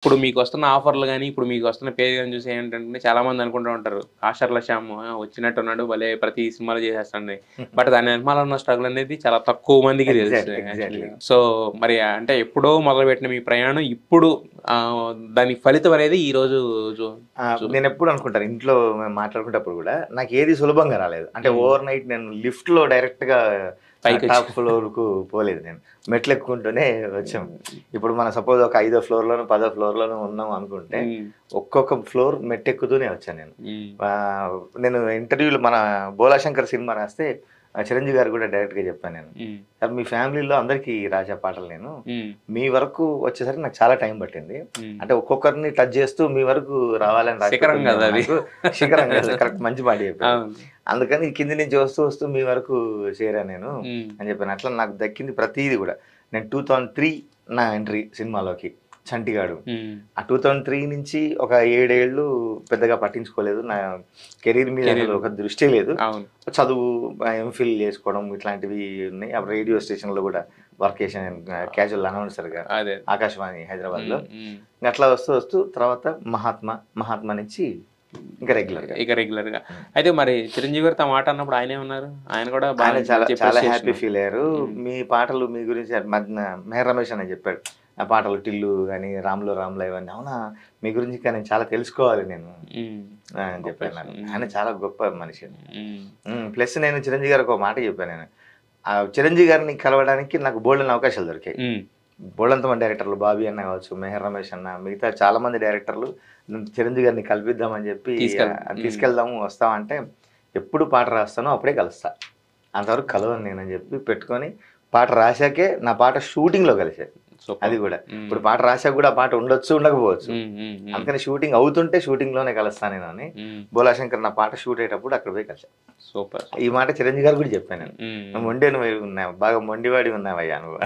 ఇప్పుడు మీకొస్తున్న ఆఫర్‌లు గాని, ఇప్పుడు మీకొస్తున్న పేరు గాని చూసి ఏంటంటే చాలామంది అనుకుంటూ ఉంటారు. 'ఆషర్ల శ్యామ్' వచ్చినట్టున్నాడు భలే ప్రతి సినిమాలో చేసేస్తాడని. బట్ దాని వెనకమాల ఉన్న స్ట్రగుల్ అనేది చాలా తక్కువ మందికి తెలుసు ఎగ్జాక్ట్‌లీ. యాక్చువల్‌గా. సో, మరి అంటే ఎప్పుడో మొదలుపెట్టిన మీ ప్రయాణం ఇప్పుడు దానికి ఫలితం అనేది ఈరోజు జు జు నేనెప్పుడు అనుకుంటాను ఇంట్లో మేము మాట్లాడుకునేటప్పుడు గూడా, నాకేది సులభంగా రాలేదు. అంటే హ్మ్. ఓవర్ నైట్ నేను లిఫ్ట్‌లో డైరెక్ట్‌గా పైకొచ్చి టాప్ ఫ్లోర్‌కు పోలేదు నేను. మెట్లెక్కుకుంటూనే వచ్చాం. ఇప్పుడు మనం సపోజ్ ఒక ఐదో ఫ్లోర్‌లోనో, పదో ఫ్లోర్‌లోనో ఉన్నాం అనుకుంటే, హ్మ్. ఒక్కొక్క ఫ్లోర్ మెట్టెక్కుతూనే వచ్చాను నేను. హ్మ్. నేను ఇంటర్వ్యూలో మన 'బోలాశంకర్' సినిమా రాస్తే చిరంజీవి గారు గూడా డైరెక్ట్‌గా చెప్పాను నేను. హ్మ్. సార్ మీ ఫ్యామిలీలో అందరికీ రాసా పాటలు నేను. హ్మ్. మీ వరకు వచ్చేసరికి నాకు చాలా టైం పట్టింది. హ్మ్. అంటే ఒక్కొక్కరిని టచ్ చేస్తూ మీ వరకు రావాలని శిఖరం రాకపోతుందేమో కదా అది. నాకు. శిఖరం కాదు. కరెక్ట్ మంచి మాట చెప్పారు. అవును. అందుకని కింది నుంచి వస్తూ వస్తూ మీ వరకు చేరా నేను హ్మ్. అని చెప్పాను. అట్లా నాకు దక్కింది ప్రతీది గూడా. నేను 2003 నా ఎంట్రీ సినిమాలోకి 'చంటిగాడు.' హ్మ్. ఆ 2003 నుంచి ఒక 7 ఏళ్ళు పెద్దగా పట్టించుకోలేదు. నా కెరీర్ మీద అసలు కెరీర్. ఒక దృష్టే లేదు. అవును. చదువు, ఎంఫిల్ చేసుకోవడం ఇట్లాంటివి ఉన్నాయి. అప్పుడు రేడియో స్టేషన్‌లో గూడా వర్క్ చేశాను క్యాజువల్ అనౌన్సర్‌గా. అదే. ఆకాశవాణి హైదరాబాద్‌లో. హ్మ్. హ్మ్. అట్లా వస్తూ వస్తూ తర్వాత 'మహాత్మా' నుంచి ఇంకా రెగ్యులర్‌గా. ఇక రెగ్యులర్‌గా. అయితే మరి చిరంజీవి గారితో ఆ మాట అన్నప్పుడు ఆయనేమన్నారు? ఆయన కూడా ఆయన చాలా మంచి చాలా హ్యాపీ అప్రిసియేషన్. ఫీల్ అయ్యారు. హ్మ్. మీ పాటలు మీ గురించి మధ్యన మెహర్ రమేష్ అనే చెప్పాడు. ఆ పాటలు 'టిల్లు' గాని 'రాములో రాములో' ఇవన్నీ. అవునా! మీ గురించి ఇంకా నేను చాలా తెలుసుకోవాలి నేను హ్మ్. అని చెప్పాను నాకు. హ్మ్. ఆయన చాలా గొప్ప మనిషి. హ్మ్. ప్లస్ నేను చిరంజీవి గారికి ఒక మాట చెప్పాను నేను. చిరంజీవి గారిని కలవడానికి నాకు బోలెడన్ని అవకాశాలు దొరికాయి. హ్మ్. బోలెడంత మంది డైరెక్టర్లు 'బాబీ' అన్న కావచ్చు, 'మెహర్ రమేష్' అన్న, మిగతా చాలా మంది డైరెక్టర్లు చిరంజీవి గారిని కల్పిద్దామని చెప్పి హ్మ్. తీసుకెళ్దాము వస్తావా అంటే, ఎప్పుడు పాట రాస్తానో అప్పుడే కలుస్తా. అంతవరకు కలవను నేనని చెప్పి పెట్టుకొని, పాట రాశాకే నా పాట షూటింగ్‌లో కలిసారు. సూపర్. అది కూడా. హ్మ్. ఇప్పుడు పాట రాసాక కూడా ఆ పాట ఉండొచ్చు, ఉండకపోవచ్చు. హ్మ్. హ్మ్. హ్మ్. అందుకని షూటింగ్ అవుతుంటే షూటింగ్‌లోనే కలుస్తా నేను అని హ్మ్. 'బోలాశంకర్' నా పాట షూట్ అయ్యేటప్పుడు అక్కడ పోయి కలిసా. సూపర్. ఈ మాట చిరంజీవి గారికి కూడా చెప్పాను నేను. హ్మ్. "నువ్వు మొండే నువ్వు ఉన్నావు. బాగా మొండివాడివి ఉన్నావయ్యా నువ్వు"